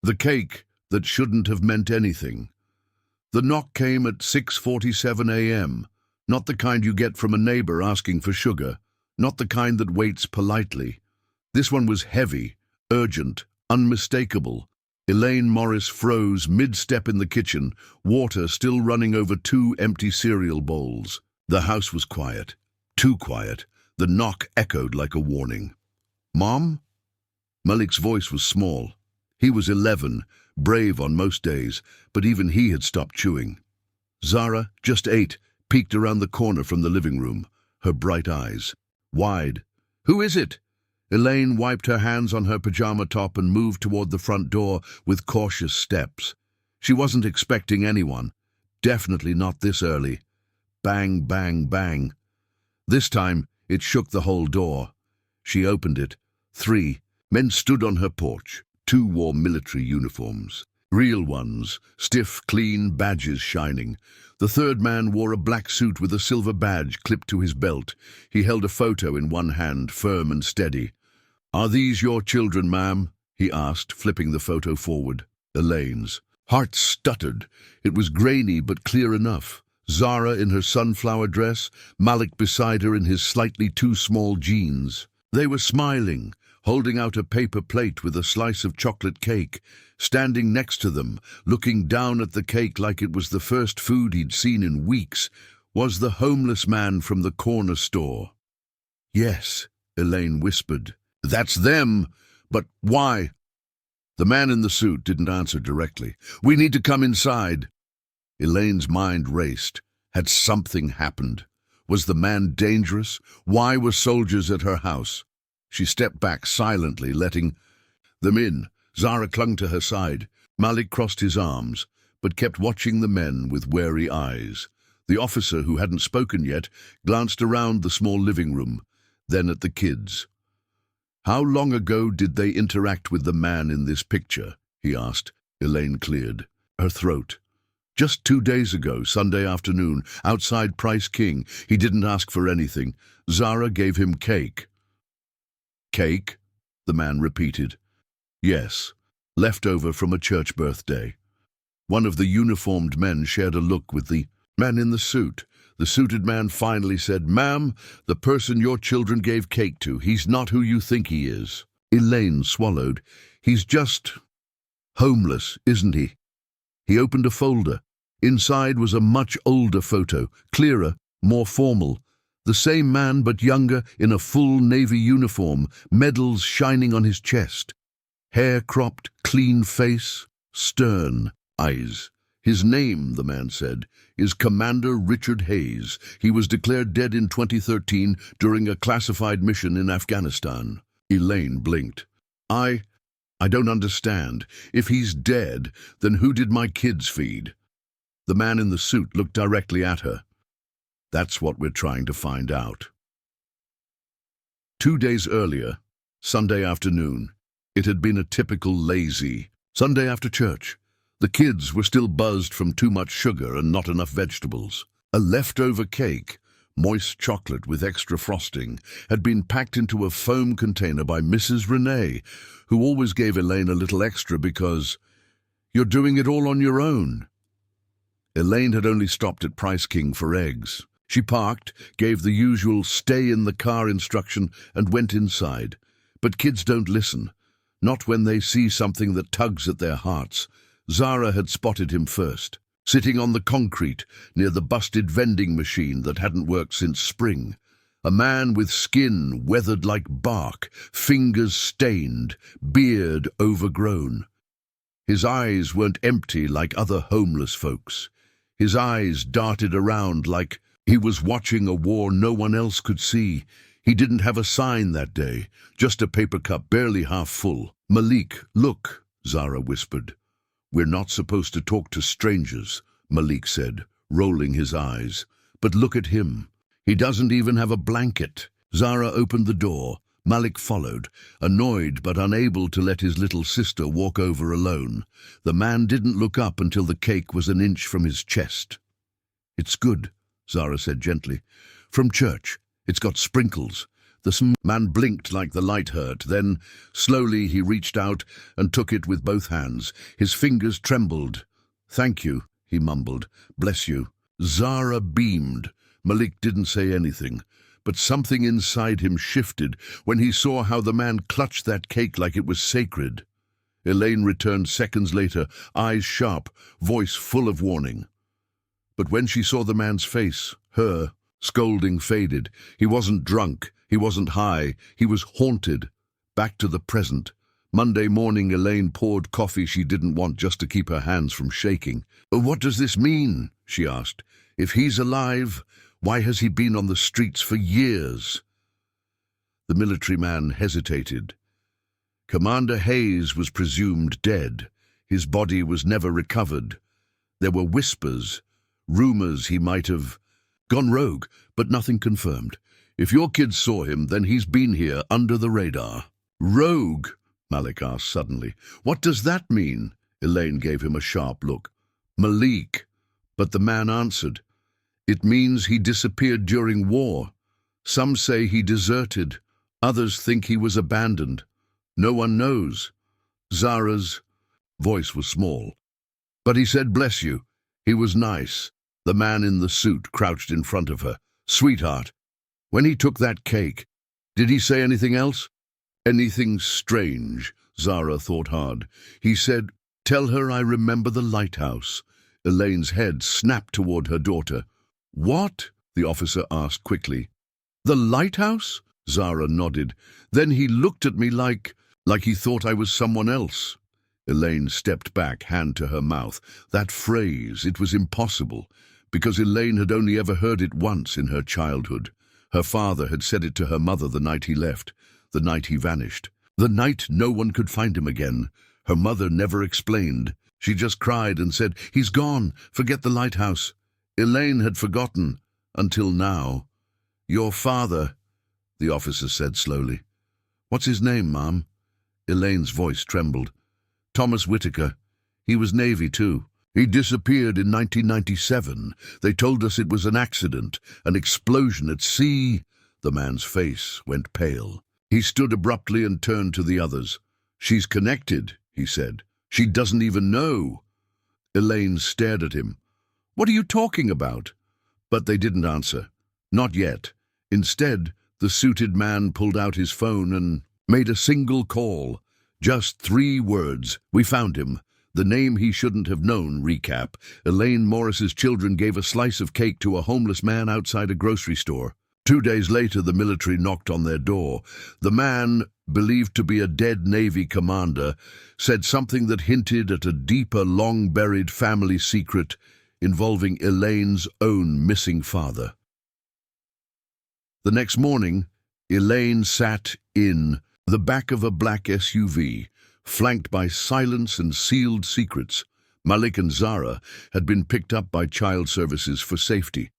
The cake that shouldn't have meant anything. The knock came at 6:47 a.m., not the kind you get from a neighbor asking for sugar, not the kind that waits politely. This one was heavy, urgent, unmistakable. Elaine Morris froze mid-step in the kitchen, water still running over 2 empty cereal bowls. The house was quiet, too quiet. The knock echoed like a warning. "Mom?" Malik's voice was small. He was 11, brave on most days, but even he had stopped chewing. Zara, just 8, peeked around the corner from the living room, her bright eyes wide. "Who is it?" Elaine wiped her hands on her pajama top and moved toward the front door with cautious steps. She wasn't expecting anyone. Definitely not this early. Bang, bang, bang. This time, it shook the whole door. She opened it. 3 men stood on her porch. 2 wore military uniforms. Real ones, stiff, clean, badges shining. The 3rd man wore a black suit with a silver badge clipped to his belt. He held a photo in one hand, firm and steady. "Are these your children, ma'am?" he asked, flipping the photo forward. Elaine's heart stuttered. It was grainy but clear enough. Zara in her sunflower dress, Malik beside her in his slightly too small jeans. They were smiling, holding out a paper plate with a slice of chocolate cake. Standing next to them, looking down at the cake like it was the first food he'd seen in weeks, was the homeless man from the corner store. "Yes," Elaine whispered. "That's them. But why?" The man in the suit didn't answer directly. "We need to come inside." Elaine's mind raced. Had something happened? Was the man dangerous? Why were soldiers at her house? She stepped back silently, letting them in. Zara clung to her side. Malik crossed his arms, but kept watching the men with wary eyes. The officer, who hadn't spoken yet, glanced around the small living room, then at the kids. "How long ago did they interact with the man in this picture?" he asked. Elaine cleared her throat. "Just 2 days ago, Sunday afternoon, outside Price King. He didn't ask for anything. Zara gave him cake." "Cake?" the man repeated. "Yes, leftover from a church birthday." One of the uniformed men shared a look with the man in the suit. The suited man finally said, "Ma'am, the person your children gave cake to, he's not who you think he is." Elaine swallowed. "He's just homeless, isn't he?" He opened a folder. Inside was a much older photo, clearer, more formal. The same man but younger, in a full navy uniform, medals shining on his chest. Hair cropped, clean face, stern eyes. "His name," the man said, "is Commander Richard Hayes. He was declared dead in 2013 during a classified mission in Afghanistan." Elaine blinked. I don't understand. If he's dead, then who did my kids feed?" The man in the suit looked directly at her. "That's what we're trying to find out." 2 days earlier, Sunday afternoon, it had been a typical lazy Sunday after church. The kids were still buzzed from too much sugar and not enough vegetables. A leftover cake, moist chocolate with extra frosting, had been packed into a foam container by Mrs. Renee, who always gave Elaine a little extra because, "You're doing it all on your own." Elaine had only stopped at Price King for eggs. She parked, gave the usual stay in the car instruction, and went inside. But kids don't listen. Not when they see something that tugs at their hearts. Zara had spotted him first, sitting on the concrete near the busted vending machine that hadn't worked since spring. A man with skin weathered like bark, fingers stained, beard overgrown. His eyes weren't empty like other homeless folks. His eyes darted around like he was watching a war no one else could see. He didn't have a sign that day, just a paper cup barely half full. "Malik, look," Zara whispered. "We're not supposed to talk to strangers," Malik said, rolling his eyes. "But look at him. He doesn't even have a blanket." Zara opened the door. Malik followed, annoyed but unable to let his little sister walk over alone. The man didn't look up until the cake was an inch from his chest. "It's good," Zara said gently. "From church. It's got sprinkles." Man blinked like the light hurt. Then, slowly, he reached out and took it with both hands. His fingers trembled. "Thank you," he mumbled. "Bless you." Zara beamed. Malik didn't say anything, but something inside him shifted when he saw how the man clutched that cake like it was sacred. Elaine returned seconds later, eyes sharp, voice full of warning. But when she saw the man's face, her scolding faded. He wasn't drunk, he wasn't high, he was haunted. Back to the present. Monday morning, Elaine poured coffee she didn't want just to keep her hands from shaking. "What does this mean?" she asked. "If he's alive, why has he been on the streets for years?" The military man hesitated. Commander Hayes was presumed dead. His body was never recovered. There were whispers, rumors he might have gone rogue, but nothing confirmed. "If your kids saw him, then he's been here under the radar." "Rogue?" Malik asked suddenly. "What does that mean?" Elaine gave him a sharp look. "Malik." But the man answered. "It means he disappeared during war. Some say he deserted. Others think he was abandoned. No one knows." Zara's voice was small. "But he said bless you. He was nice." The man in the suit crouched in front of her. "Sweetheart, when he took that cake, did he say anything else?" "Anything strange," Zara thought hard. "He said, 'Tell her I remember the lighthouse.'" Elaine's head snapped toward her daughter. "What?" the officer asked quickly. "The lighthouse?" Zara nodded. "Then he looked at me like he thought I was someone else." Elaine stepped back, hand to her mouth. That phrase, it was impossible, because Elaine had only ever heard it once in her childhood. Her father had said it to her mother the night he left, the night he vanished, the night no one could find him again. Her mother never explained. She just cried and said, "He's gone, forget the lighthouse." Elaine had forgotten, until now. "Your father," the officer said slowly. "What's his name, Mom?" Elaine's voice trembled. "Thomas Whitaker. He was Navy, too. He disappeared in 1997. They told us it was an accident, an explosion at sea." The man's face went pale. He stood abruptly and turned to the others. "She's connected," he said. "She doesn't even know." Elaine stared at him. "What are you talking about?" But they didn't answer. Not yet. Instead, the suited man pulled out his phone and made a single call. Just 3 words. "We found him." The name he shouldn't have known. Recap. Elaine Morris's children gave a slice of cake to a homeless man outside a grocery store. 2 days later, the military knocked on their door. The man, believed to be a dead Navy commander, said something that hinted at a deeper, long-buried family secret involving Elaine's own missing father. The next morning, Elaine sat in the back of a black SUV, flanked by silence and sealed secrets. Malik and Zara had been picked up by child services for safety,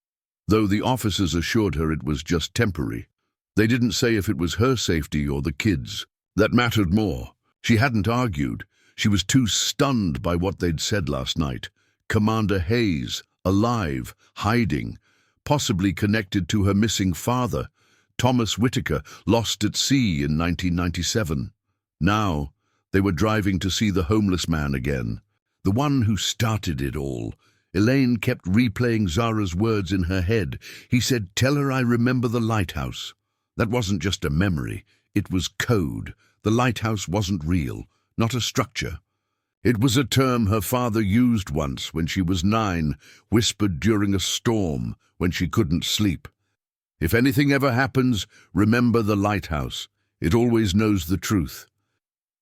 though the officers assured her it was just temporary. They didn't say if it was her safety or the kids. That mattered more. She hadn't argued. She was too stunned by what they'd said last night. Commander Hayes, alive, hiding, possibly connected to her missing father. Thomas Whitaker, lost at sea in 1997. Now, they were driving to see the homeless man again, the one who started it all. Elaine kept replaying Zara's words in her head. He said, "Tell her I remember the lighthouse." That wasn't just a memory, it was code. The lighthouse wasn't real, not a structure. It was a term her father used once when she was 9, whispered during a storm when she couldn't sleep. "If anything ever happens, remember the lighthouse. It always knows the truth."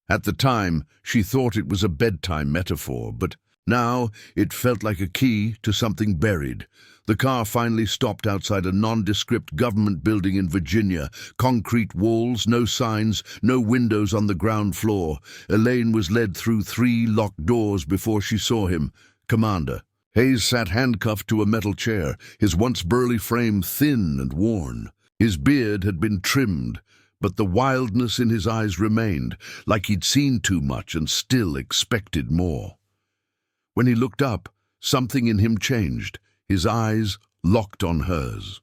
At the time, she thought it was a bedtime metaphor, but now it felt like a key to something buried. The car finally stopped outside a nondescript government building in Virginia. Concrete walls, no signs, no windows on the ground floor. Elaine was led through 3 locked doors before she saw him. Commander. Hayes sat handcuffed to a metal chair, his once burly frame thin and worn. His beard had been trimmed, but the wildness in his eyes remained, like he'd seen too much and still expected more. When he looked up, something in him changed. His eyes locked on hers.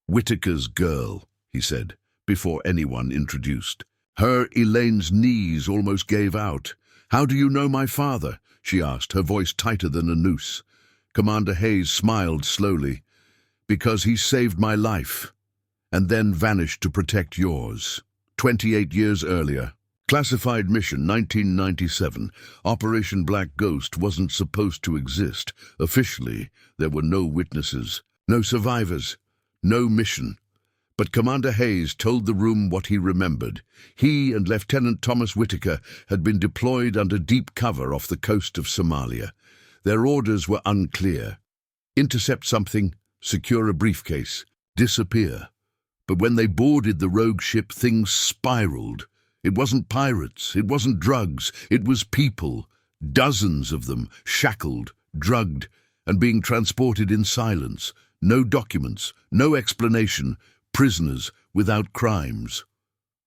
"Whitaker's girl," he said, before anyone introduced. Elaine's knees almost gave out. "How do you know my father?" she asked, her voice tighter than a noose. Commander Hayes smiled slowly. "Because he saved my life, and then vanished to protect yours. 28 years earlier. Classified mission, 1997. Operation Black Ghost wasn't supposed to exist. Officially, there were no witnesses, no survivors, no mission. But Commander Hayes told the room what he remembered. He and Lieutenant Thomas Whitaker had been deployed under deep cover off the coast of Somalia. Their orders were unclear. Intercept something, secure a briefcase, disappear. But when they boarded the rogue ship, things spiraled. It wasn't pirates, it wasn't drugs, it was people. Dozens of them, shackled, drugged, and being transported in silence. No documents, no explanation. Prisoners without crimes.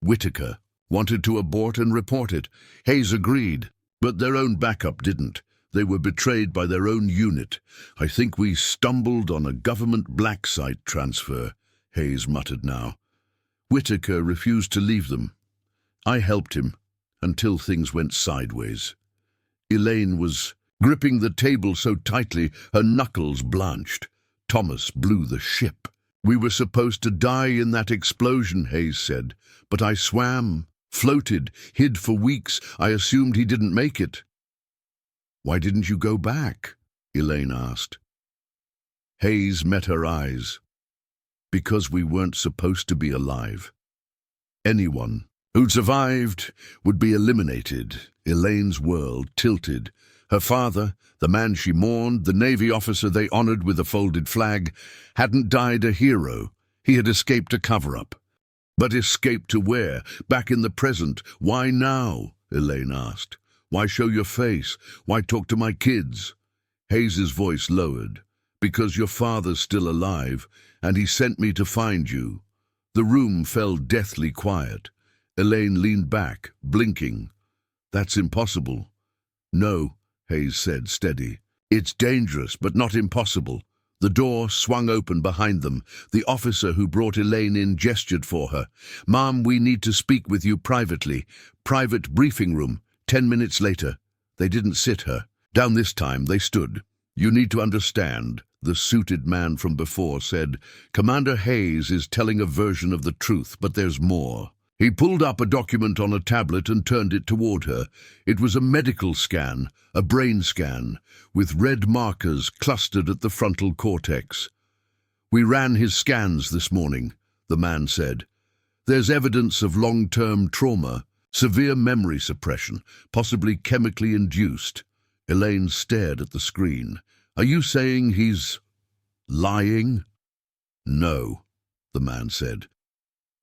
Whitaker wanted to abort and report it. Hayes agreed, but their own backup didn't. They were betrayed by their own unit. "I think we stumbled on a government black site transfer," Hayes muttered now. Whitaker refused to leave them. I helped him until things went sideways. Elaine was gripping the table so tightly her knuckles blanched. Thomas blew the ship. "We were supposed to die in that explosion," Hayes said. "But I swam, floated, hid for weeks. I assumed he didn't make it." "Why didn't you go back?" Elaine asked. Hayes met her eyes. "Because we weren't supposed to be alive. Anyone who'd survived would be eliminated." Elaine's world tilted. Her father, the man she mourned, the Navy officer they honored with a folded flag, hadn't died a hero. He had escaped a cover-up. But escaped to where? Back in the present. "Why now?" Elaine asked. "Why show your face? Why talk to my kids?" Hayes's voice lowered. "Because your father's still alive, and he sent me to find you." The room fell deathly quiet. Elaine leaned back, blinking. "That's impossible." "No," Hayes said, steady. "It's dangerous, but not impossible." The door swung open behind them. The officer who brought Elaine in gestured for her. "Ma'am, we need to speak with you privately. Private briefing room. 10 minutes later." They didn't sit her. Down this time they stood. "You need to understand," the suited man from before said. "Commander Hayes is telling a version of the truth, but there's more." He pulled up a document on a tablet and turned it toward her. It was a medical scan, a brain scan, with red markers clustered at the frontal cortex. "We ran his scans this morning," the man said. "There's evidence of long-term trauma, severe memory suppression, possibly chemically induced." Elaine stared at the screen. "Are you saying he's lying?" "No," the man said.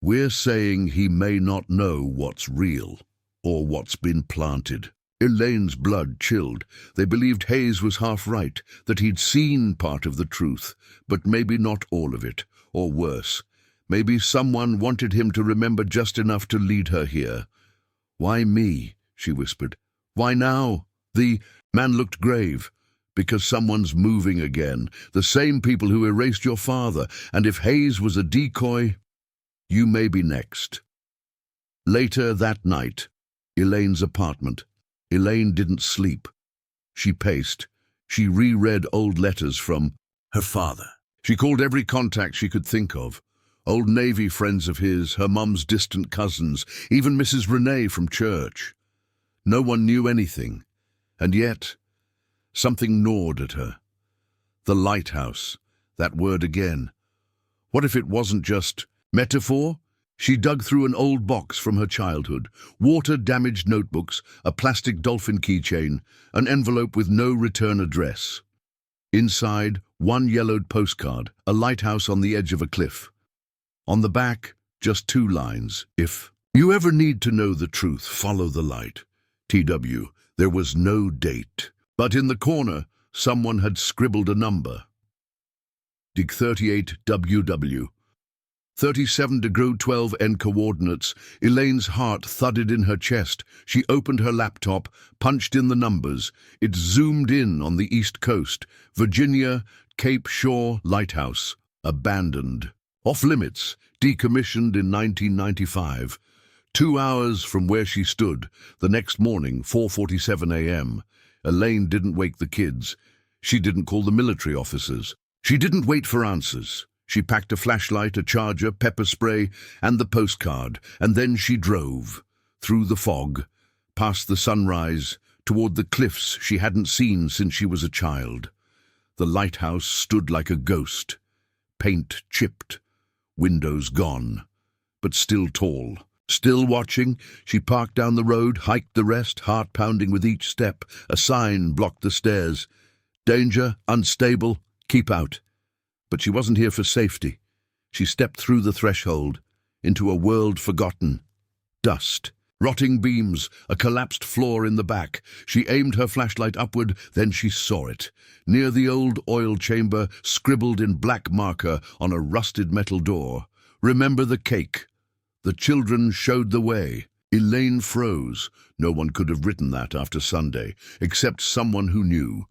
"We're saying he may not know what's real, or what's been planted." Elaine's blood chilled. They believed Hayes was half right, that he'd seen part of the truth, but maybe not all of it, or worse. Maybe someone wanted him to remember just enough to lead her here. "Why me?" she whispered. "Why now?" The man looked grave. "Because someone's moving again, the same people who erased your father, and if Hayes was a decoy, you may be next." Later that night, Elaine's apartment. Elaine didn't sleep. She paced. She reread old letters from her father. She called every contact she could think of. Old Navy friends of his, her mum's distant cousins, even Mrs. Renee from church. No one knew anything, and yet something gnawed at her. The lighthouse, that word again. What if it wasn't just metaphor? She dug through an old box from her childhood, water-damaged notebooks, a plastic dolphin keychain, an envelope with no return address. Inside, one yellowed postcard, a lighthouse on the edge of a cliff. On the back, just 2 lines. "If you ever need to know the truth, follow the light. TW." There was no date. But in the corner, someone had scribbled a number. Dig 38 WW. 37°12 coordinates. Elaine's heart thudded in her chest. She opened her laptop, punched in the numbers. It zoomed in on the East Coast. Virginia, Cape Shore Lighthouse. Abandoned. Off-limits, decommissioned in 1995. 2 hours from where she stood, the next morning, 4:47 a.m., Elaine didn't wake the kids. She didn't call the military officers. She didn't wait for answers. She packed a flashlight, a charger, pepper spray, and the postcard, and then she drove. Through the fog, past the sunrise, toward the cliffs she hadn't seen since she was a child. The lighthouse stood like a ghost. Paint chipped, windows gone, but still tall. Still watching, she parked down the road, hiked the rest, heart pounding with each step. A sign blocked the stairs. Danger, unstable, keep out. But she wasn't here for safety. She stepped through the threshold, into a world forgotten. Dust, rotting beams, a collapsed floor in the back. She aimed her flashlight upward, then she saw it. Near the old oil chamber, scribbled in black marker on a rusted metal door. Remember the cake. The children showed the way. Elaine froze. No one could have written that after Sunday, except someone who knew.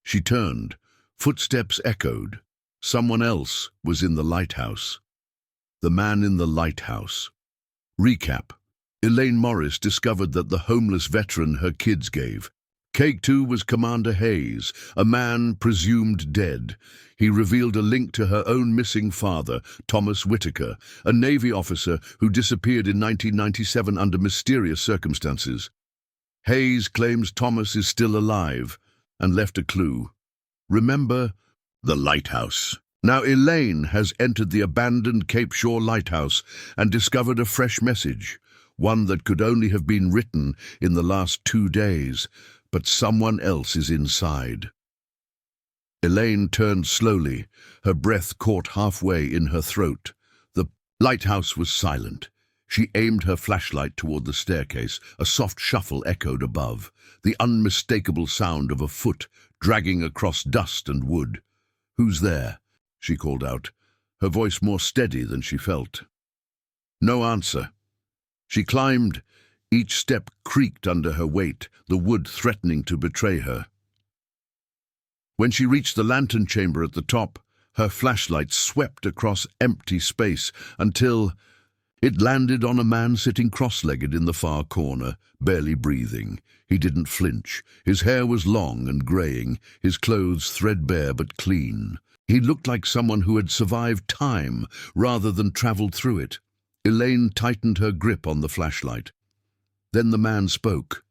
She turned. Footsteps echoed. Someone else was in the lighthouse. The man in the lighthouse. Recap. Elaine Morris discovered that the homeless veteran her kids gave. Cake 2 was Commander Hayes, a man presumed dead. He revealed a link to her own missing father, Thomas Whitaker, a Navy officer who disappeared in 1997 under mysterious circumstances. Hayes claims Thomas is still alive and left a clue. Remember the lighthouse. Now Elaine has entered the abandoned Cape Shore lighthouse and discovered a fresh message, one that could only have been written in the last 2 days. But someone else is inside. Elaine turned slowly, her breath caught halfway in her throat. The lighthouse was silent. She aimed her flashlight toward the staircase. A soft shuffle echoed above, the unmistakable sound of a foot dragging across dust and wood. "Who's there?" she called out, her voice more steady than she felt. No answer. She climbed. Each step creaked under her weight, the wood threatening to betray her. When she reached the lantern chamber at the top, her flashlight swept across empty space until it landed on a man sitting cross-legged in the far corner, barely breathing. He didn't flinch. His hair was long and graying, his clothes threadbare but clean. He looked like someone who had survived time rather than traveled through it. Elaine tightened her grip on the flashlight. Then the man spoke.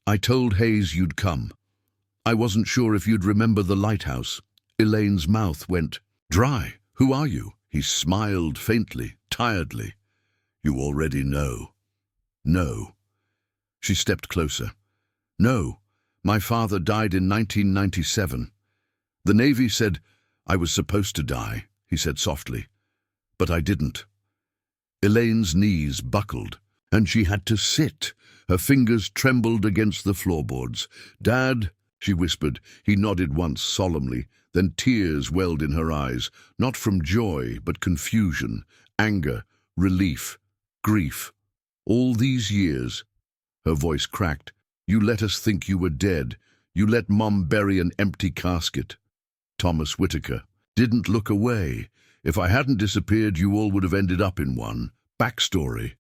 "I told Hayes you'd come. I wasn't sure if you'd remember the lighthouse." Elaine's mouth went dry. "Who are you?" He smiled faintly, tiredly. "You already know." "No." She stepped closer. "No. My father died in 1997. The Navy said I was supposed to die," he said softly. "But I didn't." Elaine's knees buckled, and she had to sit. Her fingers trembled against the floorboards. "Dad," she whispered. He nodded once solemnly, then tears welled in her eyes, not from joy, but confusion, anger, relief, grief. "All these years," her voice cracked, "you let us think you were dead. You let Mom bury an empty casket." Thomas Whitaker didn't look away. "If I hadn't disappeared, you all would have ended up in one. Backstory.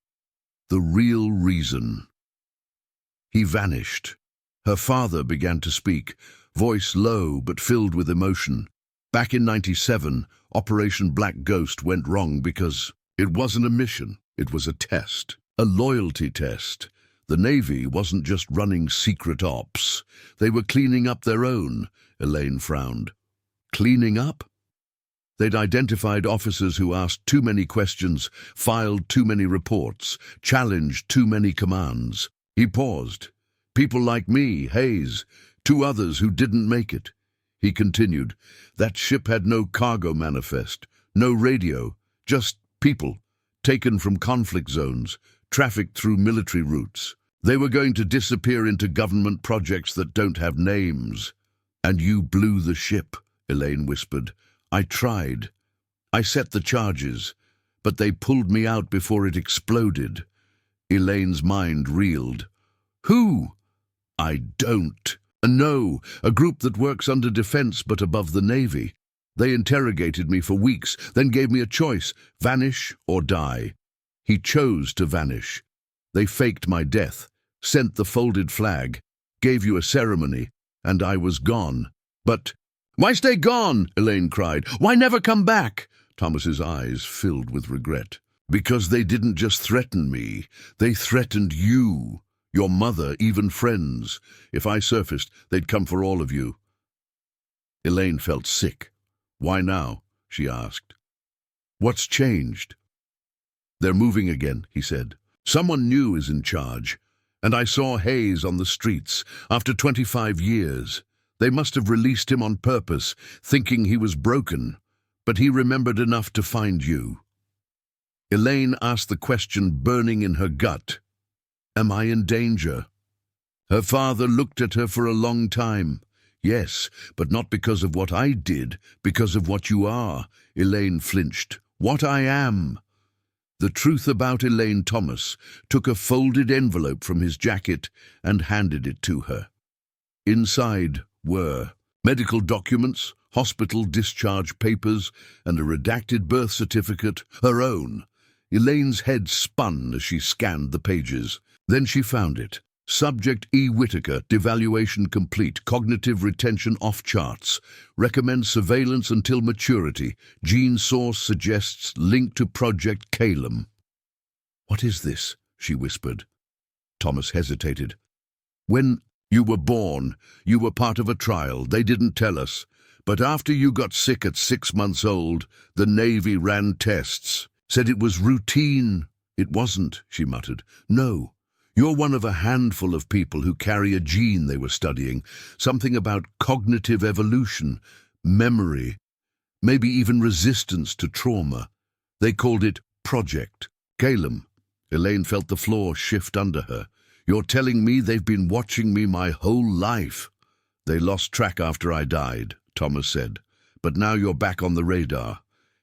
The real reason." He vanished. Her father began to speak, voice low but filled with emotion. "Back in 97, Operation Black Ghost went wrong because it wasn't a mission. It was a test, a loyalty test. The Navy wasn't just running secret ops. They were cleaning up their own." Elaine frowned. "Cleaning up?" They'd identified officers who asked too many questions, filed too many reports, challenged too many commands. He paused. "People like me, Hayes, 2 others who didn't make it." He continued. "That ship had no cargo manifest, no radio, just people, taken from conflict zones, trafficked through military routes. They were going to disappear into government projects that don't have names." "And you blew the ship," Elaine whispered. "I tried. I set the charges, but they pulled me out before it exploded." Elaine's mind reeled. "Who?" "I don't. No, a group that works under defense but above the Navy. They interrogated me for weeks, then gave me a choice, vanish or die. He chose to vanish. They faked my death, sent the folded flag, gave you a ceremony, and I was gone. But why stay gone? Elaine cried. Why never come back? Thomas's eyes filled with regret. Because they didn't just threaten me, they threatened you, your mother, even friends. If I surfaced, they'd come for all of you. Elaine felt sick. Why now? She asked. What's changed? They're moving again, he said. Someone new is in charge. And I saw Hayes on the streets, after 25 years. They must have released him on purpose, thinking he was broken. But he remembered enough to find you. Elaine asked the question burning in her gut. Am I in danger? Her father looked at her for a long time. Yes, but not because of what I did, because of what you are. Elaine flinched. What I am. The truth about Elaine Thomas took a folded envelope from his jacket and handed it to her. Inside were medical documents, hospital discharge papers, and a redacted birth certificate, her own. Elaine's head spun as she scanned the pages. Then she found it. Subject E. Whitaker, devaluation complete, cognitive retention off charts. Recommends surveillance until maturity. Gene source suggests link to Project Calum. What is this? She whispered. Thomas hesitated. When you were born, you were part of a trial. They didn't tell us. But after you got sick at 6 months old, the Navy ran tests. Said it was routine. It wasn't, she muttered. No. You're one of a handful of people who carry a gene they were studying, something about cognitive evolution, memory, maybe even resistance to trauma. They called it Project Calum. Elaine felt the floor shift under her. You're telling me they've been watching me my whole life? They lost track after I died, Thomas said. But now you're back on the radar.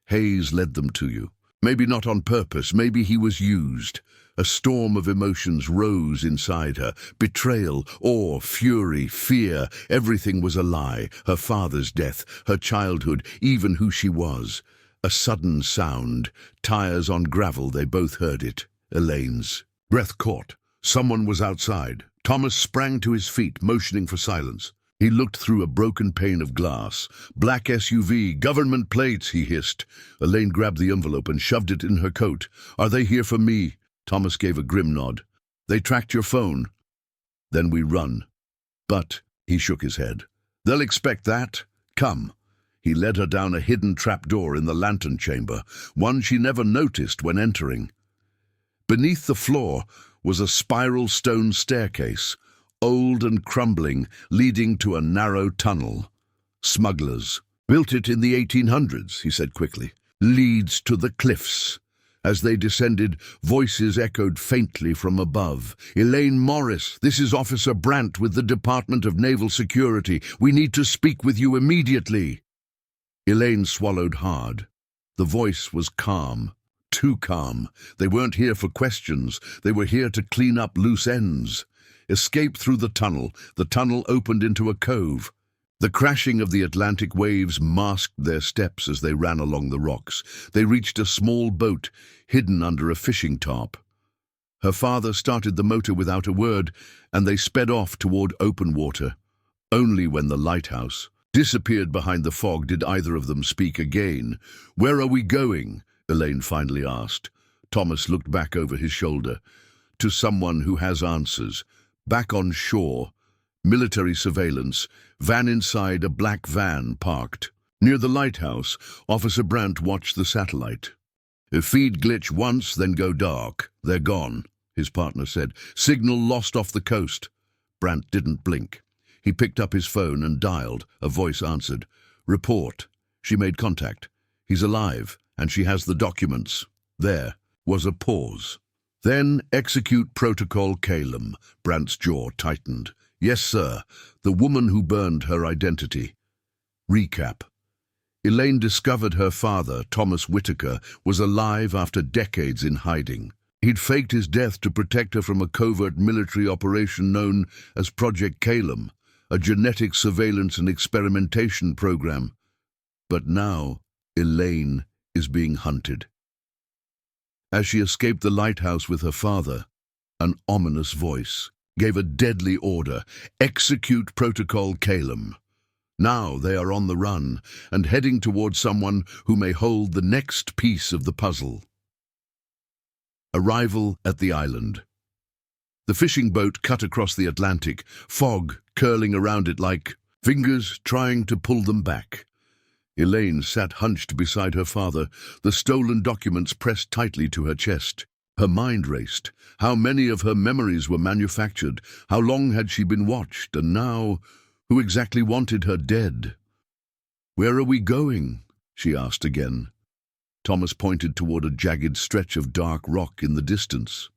Hayes led them to you. Maybe not on purpose, maybe he was used. A storm of emotions rose inside her. Betrayal, awe, fury, fear. Everything was a lie. Her father's death, her childhood, even who she was. A sudden sound. Tires on gravel, they both heard it. Elaine's. Breath caught. Someone was outside. Thomas sprang to his feet, motioning for silence. He looked through a broken pane of glass. Black SUV, government plates, he hissed. Elaine grabbed the envelope and shoved it in her coat. Are they here for me? Thomas gave a grim nod. They tracked your phone. Then we run. But, he shook his head. They'll expect that. Come. He led her down a hidden trapdoor in the lantern chamber, one she never noticed when entering. Beneath the floor was a spiral stone staircase, old and crumbling, leading to a narrow tunnel. Smugglers. Built it in the 1800s, he said quickly. Leads to the cliffs. As they descended, voices echoed faintly from above. Elaine Morris, this is Officer Brandt with the Department of Naval Security. We need to speak with you immediately. Elaine swallowed hard. The voice was calm. Too calm. They weren't here for questions. They were here to clean up loose ends. Escape through the tunnel. The tunnel opened into a cove. The crashing of the Atlantic waves masked their steps as they ran along the rocks. They reached a small boat, hidden under a fishing tarp. Her father started the motor without a word, and they sped off toward open water. Only when the lighthouse disappeared behind the fog did either of them speak again. Where are we going? Elaine finally asked. Thomas looked back over his shoulder. To someone who has answers. Back on shore. Military surveillance. Van inside, a black van parked. Near the lighthouse, Officer Brandt watched the satellite. If feed glitch once, then go dark. They're gone, his partner said. Signal lost off the coast. Brandt didn't blink. He picked up his phone and dialed. A voice answered. Report. She made contact. He's alive, and she has the documents. There was a pause. Then execute Protocol Calum. Brandt's jaw tightened. Yes, sir. The woman who burned her identity. Recap. Elaine discovered her father, Thomas Whitaker, was alive after decades in hiding. He'd faked his death to protect her from a covert military operation known as Project Calum, a genetic surveillance and experimentation program. But now, Elaine is being hunted. As she escaped the lighthouse with her father, an ominous voice gave a deadly order: execute Protocol Calum. Now they are on the run and heading towards someone who may hold the next piece of the puzzle. Arrival at the island. The fishing boat cut across the Atlantic, fog curling around it like fingers trying to pull them back. Elaine sat hunched beside her father, the stolen documents pressed tightly to her chest. Her mind raced. How many of her memories were manufactured? How long had she been watched? And now, who exactly wanted her dead? "Where are we going?" she asked again. Thomas pointed toward a jagged stretch of dark rock in the distance.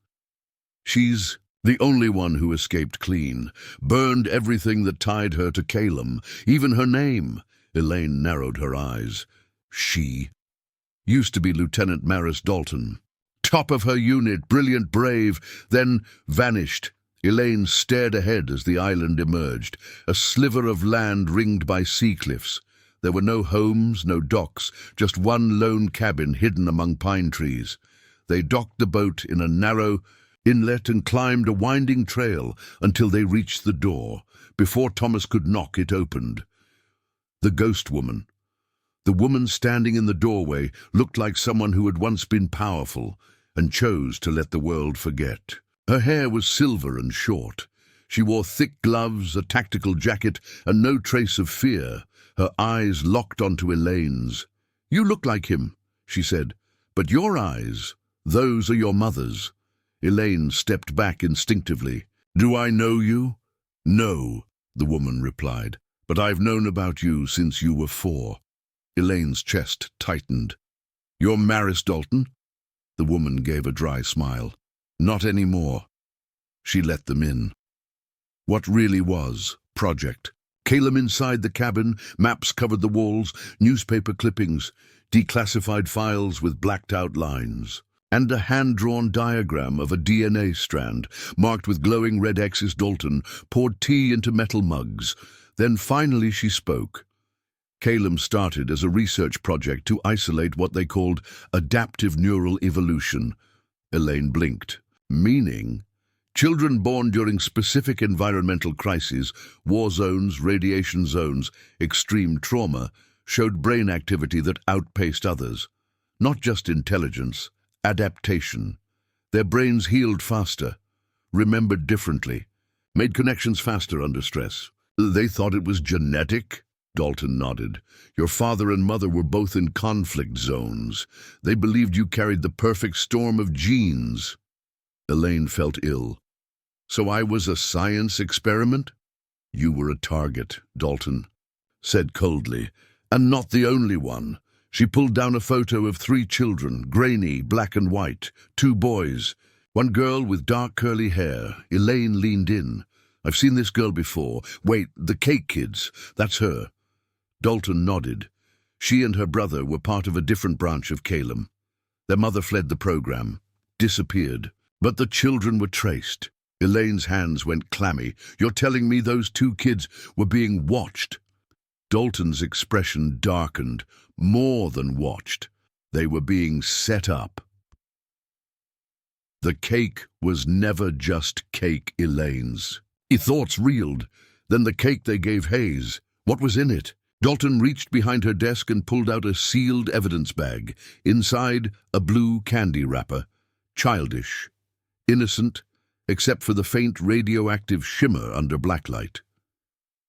"She's the only one who escaped clean, burned everything that tied her to Calum, even her name." Elaine narrowed her eyes. She used to be Lieutenant Maris Dalton. Top of her unit, brilliant, brave, then vanished. Elaine stared ahead as the island emerged, a sliver of land ringed by sea cliffs. There were no homes, no docks, just one lone cabin hidden among pine trees. They docked the boat in a narrow inlet and climbed a winding trail until they reached the door. Before Thomas could knock, it opened. The ghost woman. The woman standing in the doorway looked like someone who had once been powerful and chose to let the world forget. Her hair was silver and short. She wore thick gloves, a tactical jacket, and no trace of fear. Her eyes locked onto Elaine's. "You look like him," she said, "but your eyes, those are your mother's." Elaine stepped back instinctively. "Do I know you?" "No," the woman replied, "but I've known about you since you were 4. Elaine's chest tightened. "You're Maris Dalton?" The woman gave a dry smile. "Not anymore." She let them in. What really was Project Calum inside the cabin, maps covered the walls, newspaper clippings, declassified files with blacked-out lines, and a hand-drawn diagram of a DNA strand, marked with glowing red X's. Dalton poured tea into metal mugs. Then finally she spoke. Calum started as a research project to isolate what they called adaptive neural evolution. Elaine blinked. "Meaning?" "Children born during specific environmental crises, war zones, radiation zones, extreme trauma, showed brain activity that outpaced others. Not just intelligence, adaptation. Their brains healed faster, remembered differently, made connections faster under stress." "They thought it was genetic?" Dalton nodded. "Your father and mother were both in conflict zones. They believed you carried the perfect storm of genes." Elaine felt ill. "So I was a science experiment?" "You were a target," Dalton said coldly, "and not the only one." She pulled down a photo of 3 children, grainy, black and white, 2 boys, one girl with dark curly hair. Elaine leaned in. "I've seen this girl before. Wait, the Cake Kids, that's her." Dalton nodded. She and her brother were part of a different branch of Calum. Their mother fled the program, disappeared. But the children were traced. Elaine's hands went clammy. "You're telling me those 2 kids were being watched?" Dalton's expression darkened. "More than watched. They were being set up." The cake was never just cake, Elaine's. Thoughts reeled. Then the cake they gave Hayes. What was in it? Dalton reached behind her desk and pulled out a sealed evidence bag. Inside, a blue candy wrapper. Childish. Innocent, except for the faint radioactive shimmer under blacklight.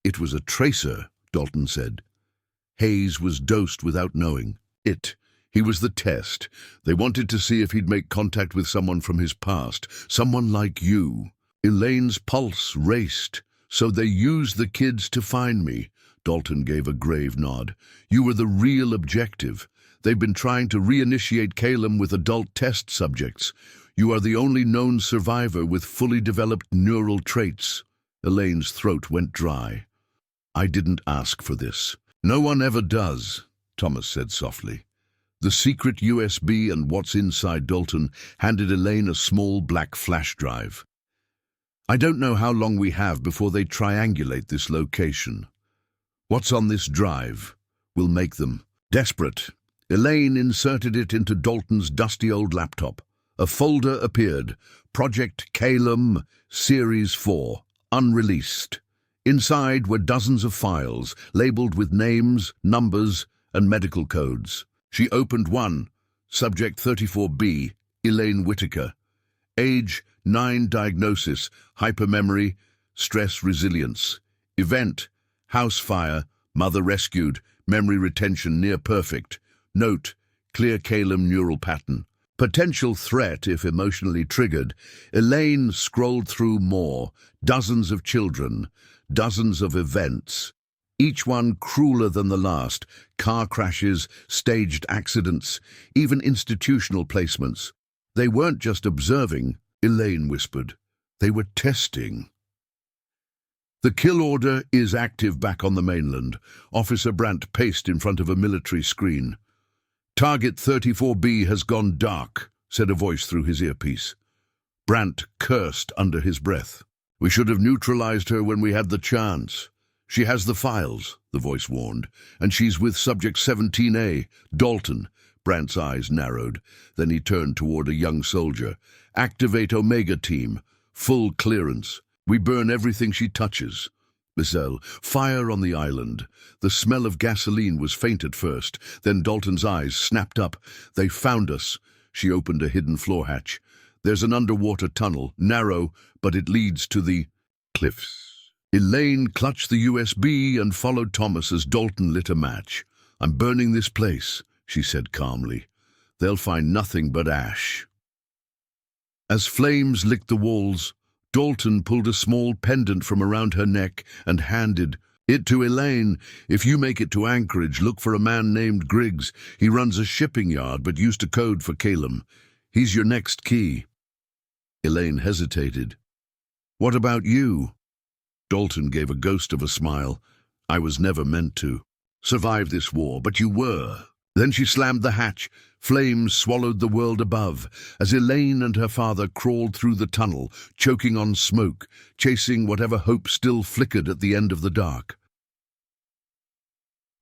"It was a tracer," Dalton said. Hayes was dosed without knowing. He was the test. They wanted to see if he'd make contact with someone from his past, someone like you. Elaine's pulse raced. "So they used the kids to find me." Dalton gave a grave nod. "You were the real objective. They've been trying to reinitiate Calum with adult test subjects. You are the only known survivor with fully developed neural traits." Elaine's throat went dry. "I didn't ask for this." "No one ever does," Thomas said softly. The secret USB and what's inside Dalton handed Elaine a small black flash drive. "I don't know how long we have before they triangulate this location. What's on this drive will make them Desperate, Elaine inserted it into Dalton's dusty old laptop. A folder appeared, Project Calum, Series 4, unreleased. Inside were dozens of files, labeled with names, numbers, and medical codes. She opened one, Subject 34B, Elaine Whitaker. Age, 9, diagnosis, hypermemory, stress resilience. Event, house fire, mother rescued, memory retention near perfect. Note, clear Calum neural pattern. Potential threat if emotionally triggered. Elaine scrolled through more, dozens of children, dozens of events, each one crueler than the last. Car crashes, staged accidents, even institutional placements. They weren't just observing, Elaine whispered. They were testing. The kill order is active back on the mainland. Officer Brandt paced in front of a military screen. Target 34B has gone dark, said a voice through his earpiece. Brandt cursed under his breath. We should have neutralized her when we had the chance. She has the files, the voice warned, and she's with Subject 17A, Dalton. Brandt's eyes narrowed. Then he turned toward a young soldier. Activate Omega Team. Full clearance. We burn everything she touches. Lizelle, fire on the island. The smell of gasoline was faint at first, then Dalton's eyes snapped up. They found us. She opened a hidden floor hatch. There's an underwater tunnel, narrow, but it leads to the cliffs. Elaine clutched the USB and followed Thomas as Dalton lit a match. I'm burning this place, she said calmly. They'll find nothing but ash. As flames licked the walls, Dalton pulled a small pendant from around her neck and handed it to Elaine. If you make it to Anchorage, look for a man named Griggs. He runs a shipping yard but used to code for Calum. He's your next key. Elaine hesitated. What about you? Dalton gave a ghost of a smile. I was never meant to survive this war, but you were. Then she slammed the hatch. Flames swallowed the world above as Elaine and her father crawled through the tunnel, choking on smoke, chasing whatever hope still flickered at the end of the dark.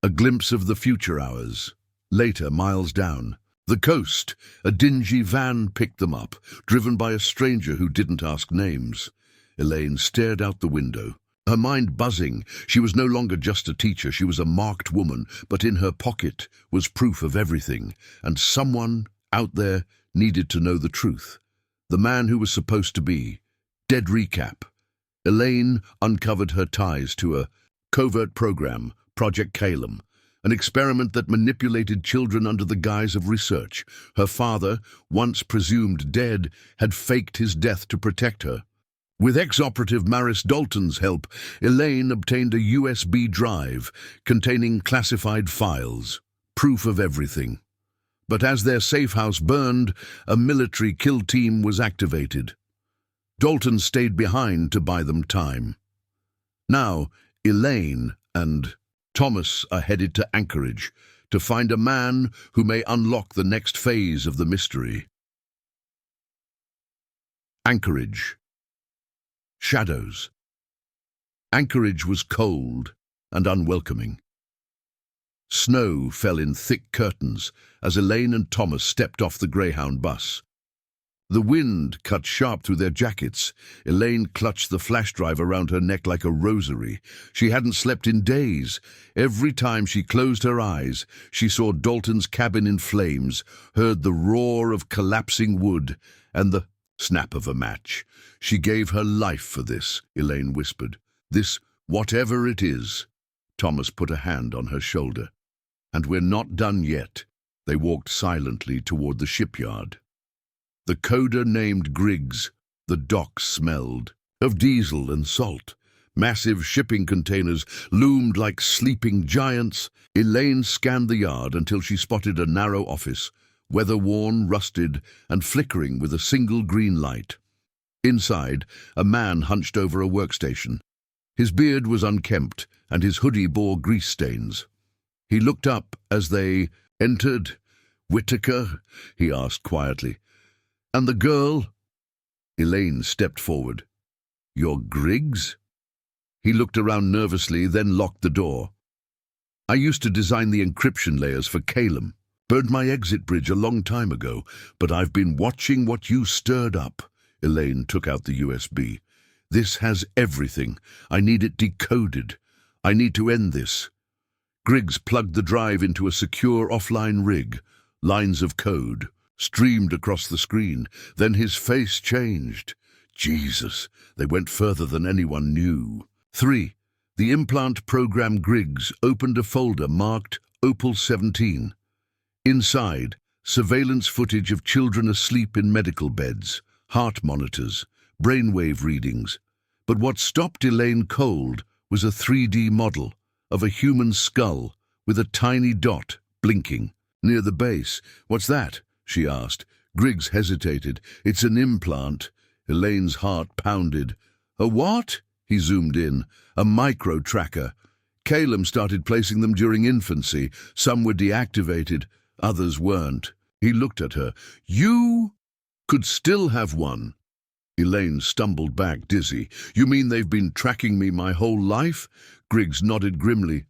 A glimpse of the future hours. Later, miles down, the coast, a dingy van picked them up, driven by a stranger who didn't ask names. Elaine stared out the window. Her mind buzzing. She was no longer just a teacher, she was a marked woman, but in her pocket was proof of everything, and someone out there needed to know the truth. The man who was supposed to be. Dead recap. Elaine uncovered her ties to a covert program, Project Calum, an experiment that manipulated children under the guise of research. Her father, once presumed dead, had faked his death to protect her. With ex-operative Maris Dalton's help, Elaine obtained a USB drive containing classified files, proof of everything. But as their safe house burned, a military kill team was activated. Dalton stayed behind to buy them time. Now, Elaine and Thomas are headed to Anchorage to find a man who may unlock the next phase of the mystery. Anchorage. Shadows. Anchorage was cold and unwelcoming. Snow fell in thick curtains as Elaine and Thomas stepped off the Greyhound bus. The wind cut sharp through their jackets. Elaine clutched the flash drive around her neck like a rosary. She hadn't slept in days. Every time she closed her eyes, she saw Dalton's cabin in flames, heard the roar of collapsing wood, and the snap of a match. She gave her life for this, Elaine whispered. This, whatever it is. Thomas put a hand on her shoulder. And we're not done yet. They walked silently toward the shipyard. The coder named Griggs. The docks smelled of diesel and salt. Massive shipping containers loomed like sleeping giants. Elaine scanned the yard until she spotted a narrow office, weather-worn, rusted, and flickering with a single green light. Inside, a man hunched over a workstation. His beard was unkempt, and his hoodie bore grease stains. He looked up as they entered. Whitaker? He asked quietly. And the girl? Elaine stepped forward. You're Griggs? He looked around nervously, then locked the door. I used to design the encryption layers for Calum. Burned my exit bridge a long time ago, but I've been watching what you stirred up." Elaine took out the USB. "This has everything. I need it decoded. I need to end this." Griggs plugged the drive into a secure offline rig. Lines of code streamed across the screen. Then his face changed. Jesus, they went further than anyone knew. 3. The implant program. Griggs opened a folder marked Opal 17. Inside, surveillance footage of children asleep in medical beds, heart monitors, brainwave readings. But what stopped Elaine cold was a 3D model of a human skull with a tiny dot blinking near the base. "What's that?" she asked. Griggs hesitated. "It's an implant." Elaine's heart pounded. "A what?" He zoomed in. "A micro-tracker. Calum started placing them during infancy. Some were deactivated, others weren't." He looked at her. "You could still have one." Elaine stumbled back, dizzy. "You mean they've been tracking me my whole life?" Griggs nodded grimly.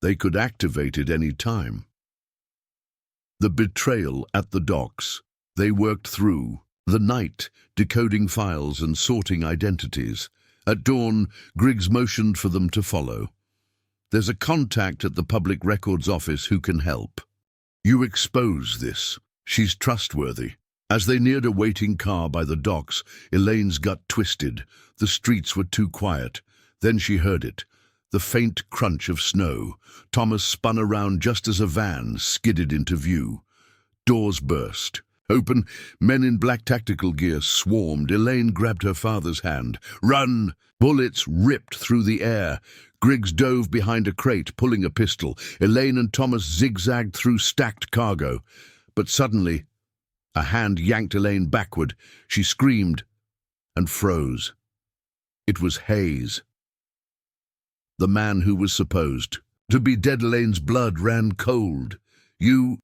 "They could activate it any time." The betrayal at the docks. They worked through the night, decoding files and sorting identities. At dawn, Griggs motioned for them to follow. "There's a contact at the Public Records Office who can help. You expose this. She's trustworthy." As they neared a waiting car by the docks, Elaine's gut twisted. The streets were too quiet. Then she heard it. The faint crunch of snow. Thomas spun around just as a van skidded into view. Doors burst open. Men in black tactical gear swarmed. Elaine grabbed her father's hand. "Run!" Bullets ripped through the air. Griggs dove behind a crate, pulling a pistol. Elaine and Thomas zigzagged through stacked cargo. But suddenly, a hand yanked Elaine backward. She screamed and froze. It was Hayes. The man who was supposed to be dead. Elaine's blood ran cold. "You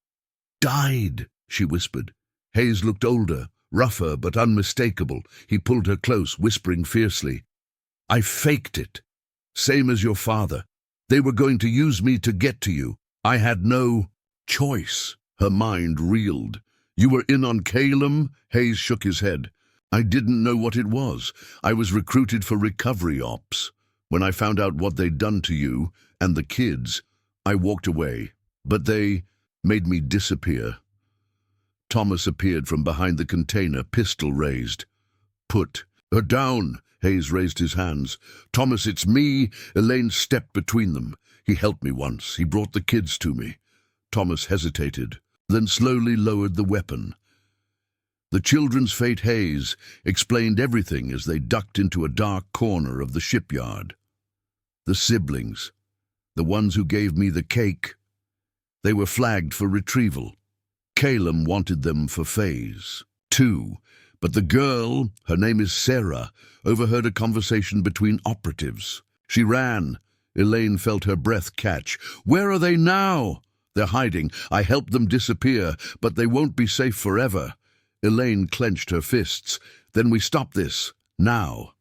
died," she whispered. Hayes looked older, rougher but unmistakable. He pulled her close, whispering fiercely, "I faked it. Same as your father. They were going to use me to get to you. I had no choice." Her mind reeled. "You were in on Calum?" Hayes shook his head. "I didn't know what it was. I was recruited for recovery ops. When I found out what they'd done to you and the kids, I walked away. But they made me disappear." Thomas appeared from behind the container, pistol raised. "Put her down." Hayes raised his hands. "Thomas, it's me." Elaine stepped between them. "He helped me once. He brought the kids to me." Thomas hesitated, then slowly lowered the weapon. The children's fate. Hayes explained everything as they ducked into a dark corner of the shipyard. "The siblings, the ones who gave me the cake, they were flagged for retrieval. Calum wanted them for phase 2, but the girl, her name is Sarah, overheard a conversation between operatives. She ran. Elaine felt her breath catch. "Where are they now?" "They're hiding. I helped them disappear, but they won't be safe forever." Elaine clenched her fists. "Then we stop this. Now."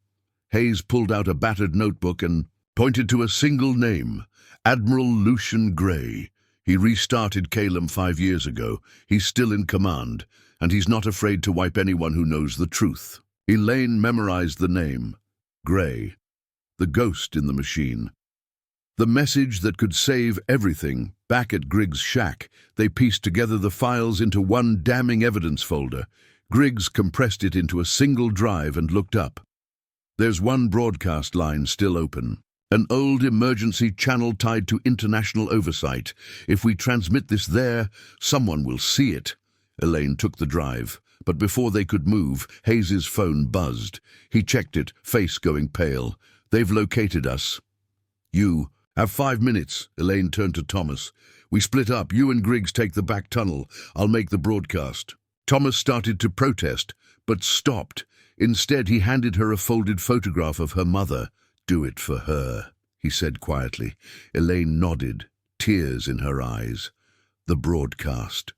Hayes pulled out a battered notebook and pointed to a single name, Admiral Lucian Gray. He restarted Calum 5 years ago. He's still in command, and he's not afraid to wipe anyone who knows the truth. Elaine memorized the name. Gray. The ghost in the machine. The message that could save everything. Back at Griggs' shack, they pieced together the files into one damning evidence folder. Griggs compressed it into a single drive and looked up. There's one broadcast line still open. An old emergency channel tied to international oversight. If we transmit this there, someone will see it. Elaine took the drive, but before they could move, Hayes's phone buzzed. He checked it, face going pale. "They've located us." "You have 5 minutes." Elaine turned to Thomas. "We split up. You and Griggs take the back tunnel. I'll make the broadcast." Thomas started to protest, but stopped. Instead, he handed her a folded photograph of her mother. "Do it for her," he said quietly. Elaine nodded, tears in her eyes. The broadcast.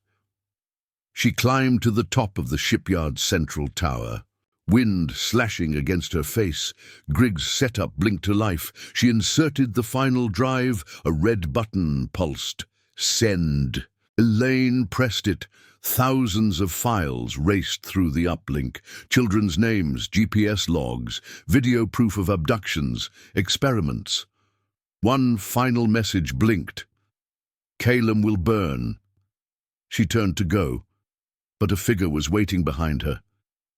She climbed to the top of the shipyard's central tower. Wind slashing against her face. Griggs' setup blinked to life. She inserted the final drive. A red button pulsed. Send. Elaine pressed it. Thousands of files raced through the uplink. Children's names, GPS logs, video proof of abductions, experiments. One final message blinked. Calum will burn. She turned to go, but a figure was waiting behind her.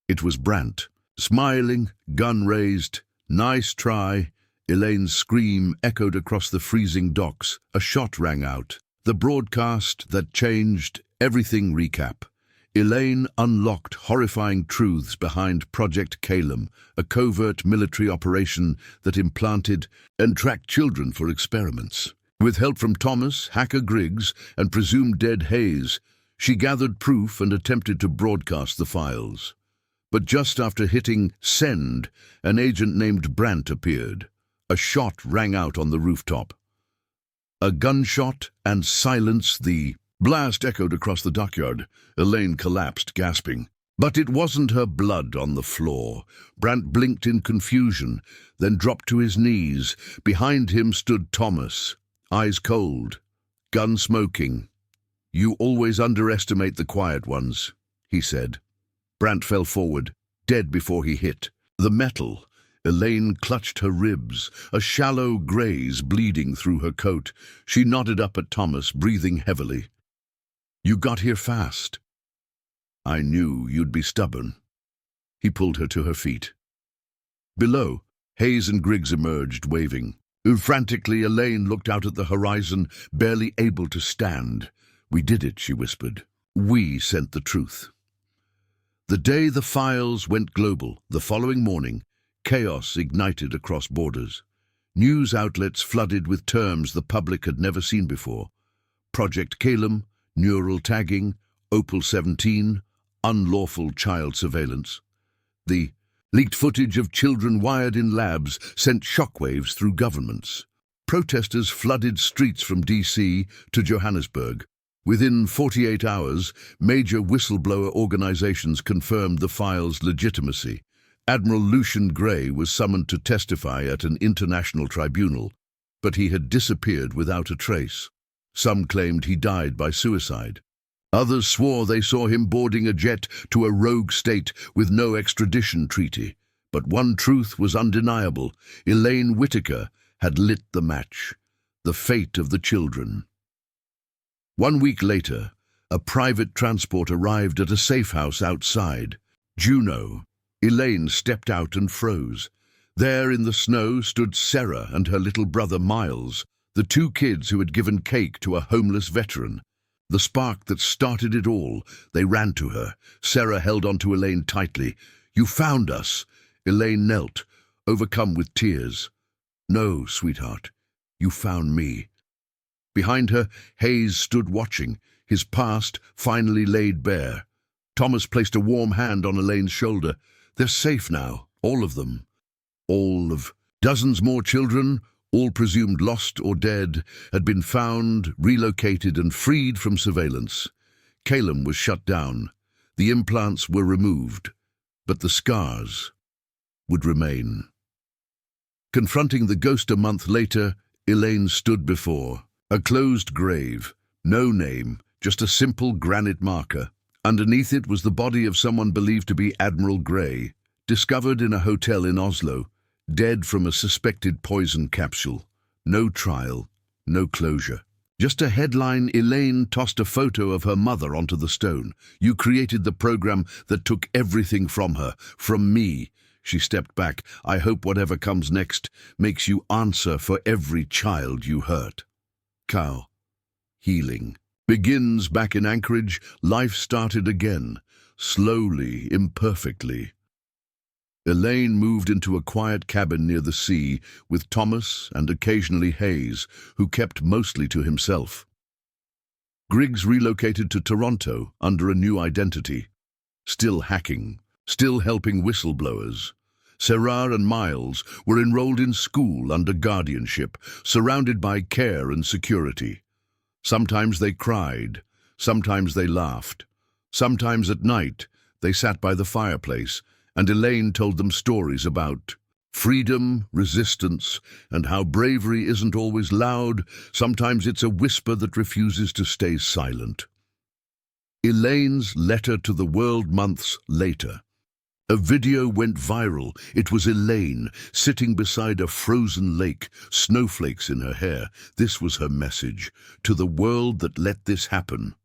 It was Brant, smiling, gun raised. Nice try. Elaine's scream echoed across the freezing docks. A shot rang out. The broadcast that changed everything recap. Elaine unlocked horrifying truths behind Project Calum, a covert military operation that implanted and tracked children for experiments. With help from Thomas, hacker Griggs, and presumed dead Hayes, she gathered proof and attempted to broadcast the files. But just after hitting send, an agent named Brant appeared. A shot rang out on the rooftop. A gunshot and silence. The blast echoed across the dockyard. Elaine collapsed, gasping. But it wasn't her blood on the floor. Brant blinked in confusion, then dropped to his knees. Behind him stood Thomas, eyes cold, gun smoking. "You always underestimate the quiet ones," he said. Brant fell forward, dead before he hit. The metal. Elaine clutched her ribs, a shallow graze bleeding through her coat. She nodded up at Thomas, breathing heavily. "You got here fast." "I knew you'd be stubborn." He pulled her to her feet. Below, Hayes and Griggs emerged, waving. Frantically, Elaine looked out at the horizon, barely able to stand. "We did it," she whispered. "We sent the truth." The day the files went global, the following morning, chaos ignited across borders. News outlets flooded with terms the public had never seen before. Project Calum, neural tagging, Opal 17, unlawful child surveillance. The leaked footage of children wired in labs sent shockwaves through governments. Protesters flooded streets from DC to Johannesburg. Within 48 hours, major whistleblower organizations confirmed the files' legitimacy. Admiral Lucian Gray was summoned to testify at an international tribunal, but he had disappeared without a trace. Some claimed he died by suicide. Others swore they saw him boarding a jet to a rogue state with no extradition treaty. But one truth was undeniable. Elaine Whitaker had lit the match. The fate of the children. 1 week later, a private transport arrived at a safe house outside. Juneau. Elaine stepped out and froze. There in the snow stood Sarah and her little brother Miles, the two kids who had given cake to a homeless veteran. The spark that started it all. They ran to her. Sarah held onto Elaine tightly. "You found us." Elaine knelt, overcome with tears. "No, sweetheart. You found me." Behind her, Hayes stood watching, his past finally laid bare. Thomas placed a warm hand on Elaine's shoulder. "They're safe now, all of them." All of dozens more children, all presumed lost or dead, had been found, relocated and freed from surveillance. Calum was shut down. The implants were removed, but the scars would remain. Confronting the ghost a month later, Elaine stood before a closed grave. No name, just a simple granite marker. Underneath it was the body of someone believed to be Admiral Gray, discovered in a hotel in Oslo, dead from a suspected poison capsule. No trial, no closure. Just a headline. Elaine tossed a photo of her mother onto the stone. "You created the program that took everything from her, from me." She stepped back. "I hope whatever comes next makes you answer for every child you hurt." Cow. Healing. Begins back in Anchorage. Life started again, slowly, imperfectly. Elaine moved into a quiet cabin near the sea with Thomas and occasionally Hayes, who kept mostly to himself. Griggs relocated to Toronto under a new identity, still hacking, still helping whistleblowers. Sarah and Miles were enrolled in school under guardianship, surrounded by care and security. Sometimes they cried, sometimes they laughed. Sometimes at night they sat by the fireplace, And Elaine told them stories about freedom, resistance, and how bravery isn't always loud. Sometimes it's a whisper that refuses to stay silent. Elaine's letter to the world months later. A video went viral. It was Elaine, sitting beside a frozen lake, snowflakes in her hair. This was her message. To the world that let this happen.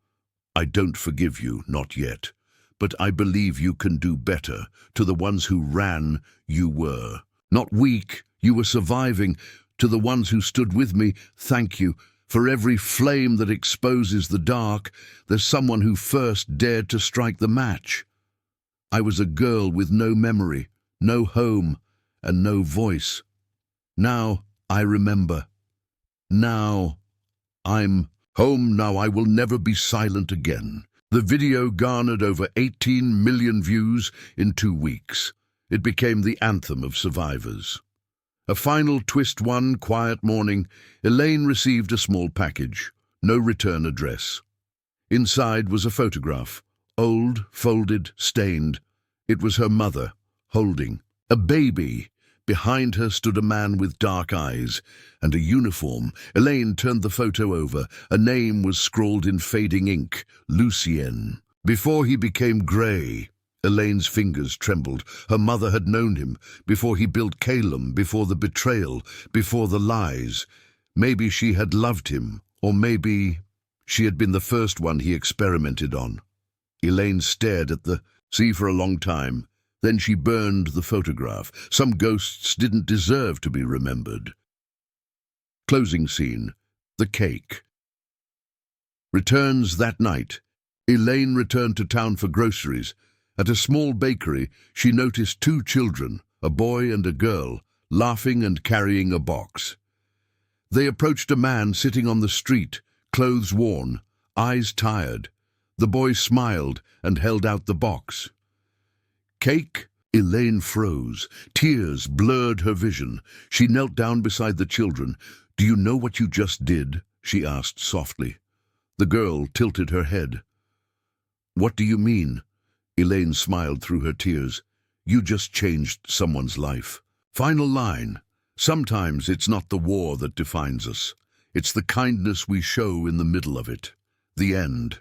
I don't forgive you, not yet. But I believe you can do better. To the ones who ran, you were. Not weak, you were surviving. To the ones who stood with me, thank you. For every flame that exposes the dark, there's someone who first dared to strike the match. I was a girl with no memory, no home, and no voice. Now I remember. Now I'm home. Now I will never be silent again. The video garnered over 18 million views in 2 weeks. It became the anthem of survivors. A final twist. One quiet morning, Elaine received a small package, no return address. Inside was a photograph, old, folded, stained. It was her mother, holding a baby. Behind her stood a man with dark eyes and a uniform. Elaine turned the photo over. A name was scrawled in fading ink, Lucien. Before he became grey, Elaine's fingers trembled. Her mother had known him, before he built Calum, before the betrayal, before the lies. Maybe she had loved him, or maybe she had been the first one he experimented on. Elaine stared at the sea for a long time. Then she burned the photograph. Some ghosts didn't deserve to be remembered. Closing scene. The cake. Returns that night. Elaine returned to town for groceries. At a small bakery, she noticed 2 children, a boy and a girl, laughing and carrying a box. They approached a man sitting on the street, clothes worn, eyes tired. The boy smiled and held out the box. Cake? Elaine froze. Tears blurred her vision. She knelt down beside the children. Do you know what you just did? She asked softly. The girl tilted her head. What do you mean? Elaine smiled through her tears. You just changed someone's life. Final line. Sometimes it's not the war that defines us. It's the kindness we show in the middle of it. The end.